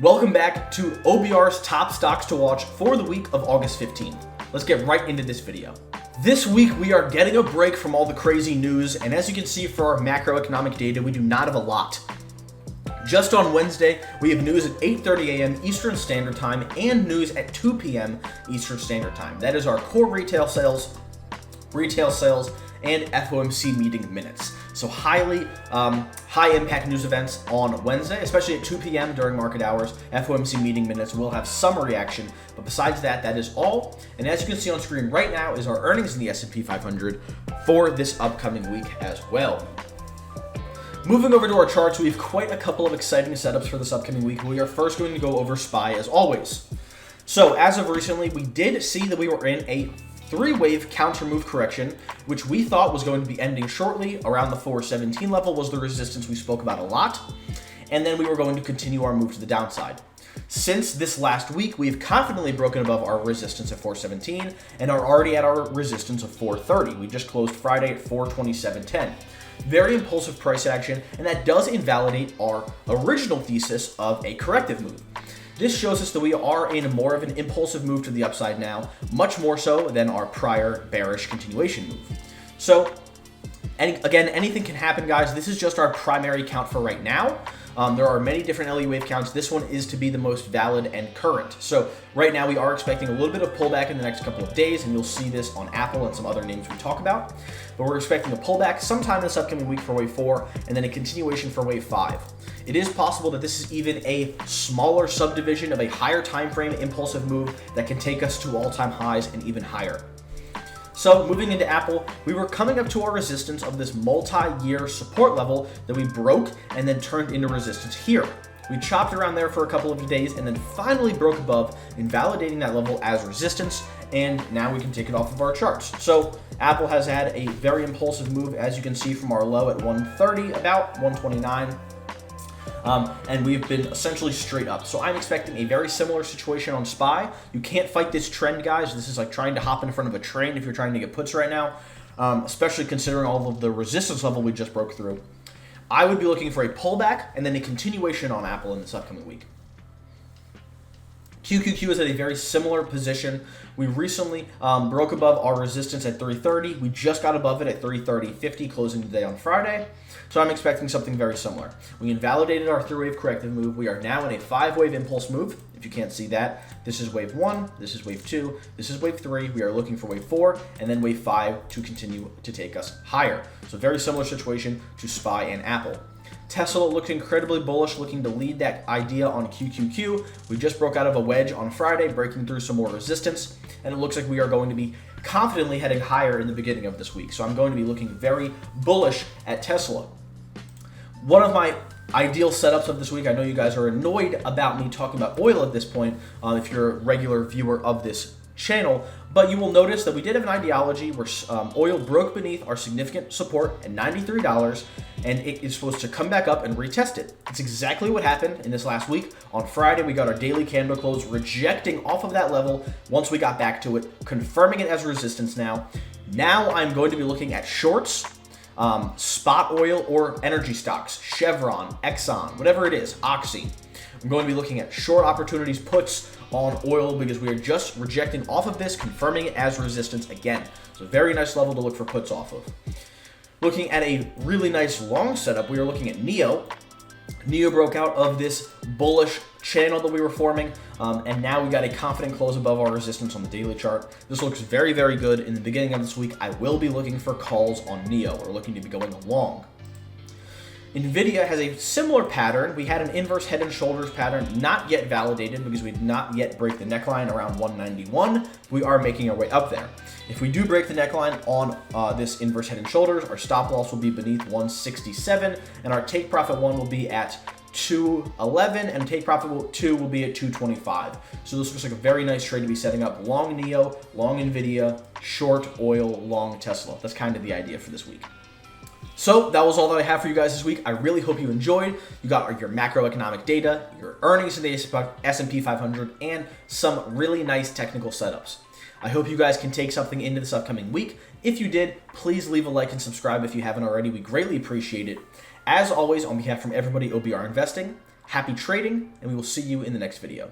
Welcome back to OBR's top stocks to watch for the week of August 15th. Let's get right into this video. This week we are getting a break from all the crazy news, and as you can see for our macroeconomic data, we do not have a lot. Just on Wednesday, we have news at 8:30 a.m. Eastern Standard Time and news at 2 p.m. Eastern Standard Time. That is our core retail sales, and FOMC meeting minutes. So high impact news events on Wednesday, especially at 2 p.m. during market hours. FOMC meeting minutes will have some reaction, but besides that, that is all. And as you can see on screen right now is our earnings in the S&P 500 for this upcoming week as well. Moving over to our charts, we have quite a couple of exciting setups for this upcoming week. We are first going to go over SPY as always. So as of recently, we did see that we were in a three-wave counter move correction, which we thought was going to be ending shortly. Around the 417 level was the resistance we spoke about a lot, and then we were going to continue our move to the downside. Since this last week, we've confidently broken above our resistance at 417 and are already at our resistance of 430. We just closed Friday at 427.10. Very impulsive price action, and that does invalidate our original thesis of a corrective move. This shows us that we are in more of an impulsive move to the upside now, much more so than our prior bearish continuation move. So, and again, anything can happen, guys. This is just our primary count for right now. There are many different LE wave counts. This one is to be the most valid and current. So right now we are expecting a little bit of pullback in the next couple of days, and you'll see this on Apple and some other names we talk about. But we're expecting a pullback sometime this upcoming week for wave 4, and then a continuation for wave 5. It is possible that this is even a smaller subdivision of a higher time frame impulsive move that can take us to all-time highs and even higher. So moving into Apple, we were coming up to our resistance of this multi-year support level that we broke and then turned into resistance here. We chopped around there for a couple of days and then finally broke above, invalidating that level as resistance, and now we can take it off of our charts. So Apple has had a very impulsive move, as you can see from our low at 130, about 129. And we've been essentially straight up. So I'm expecting a very similar situation on SPY. You can't fight this trend, guys. This is like trying to hop in front of a train if you're trying to get puts right now, especially considering all of the resistance level we just broke through. I would be looking for a pullback and then a continuation on Apple in this upcoming week. QQQ is at a very similar position. We recently broke above our resistance at 330. We just got above it at 330.50, closing today on Friday. So I'm expecting something very similar. We invalidated our three-wave corrective move. We are now in a 5-wave impulse move. If you can't see that, this is wave 1, this is wave 2, this is wave 3. We are looking for wave 4, and then wave 5 to continue to take us higher. So very similar situation to SPY and Apple. Tesla looked incredibly bullish, looking to lead that idea on QQQ. We just broke out of a wedge on Friday, breaking through some more resistance, and it looks like we are going to be confidently heading higher in the beginning of this week. So I'm going to be looking very bullish at Tesla. One of my ideal setups of this week, I know you guys are annoyed about me talking about oil at this point, if you're a regular viewer of this channel, but you will notice that we did have an ideology where oil broke beneath our significant support at $93, and it is supposed to come back up and retest it. It's exactly what happened in this last week. On Friday, we got our daily candle close, rejecting off of that level once we got back to it, confirming it as resistance now. Now I'm going to be looking at shorts, spot oil or energy stocks, Chevron, Exxon, whatever it is, Oxy. I'm going to be looking at short opportunities, puts on oil, because we are just rejecting off of this, confirming it as resistance again. So very nice level to look for puts off of. Looking at a really nice long setup, we are looking at NEO. NEO broke out of this bullish channel that we were forming, and now we got a confident close above our resistance on the daily chart. This looks very, very good. In the beginning of this week, I will be looking for calls on NEO. We're looking to be going long. NVDA has a similar pattern. We had an inverse head and shoulders pattern, not yet validated because we did not yet break the neckline around 191. We are making our way up there. If we do break the neckline on this inverse head and shoulders, our stop loss will be beneath 167, and our take profit 1 will be at 211, and take profit 2 will be at 225. So this looks like a very nice trade to be setting up. Long NEO, long NVIDIA, short oil, long Tesla. That's kind of the idea for this week. So that was all that I have for you guys this week. I really hope you enjoyed. You got your macroeconomic data, your earnings in the S&P 500, and some really nice technical setups. I hope you guys can take something into this upcoming week. If you did, please leave a like and subscribe if you haven't already. We greatly appreciate it. As always, on behalf from everybody OBR Investing, Happy trading, and we will see you in the next video.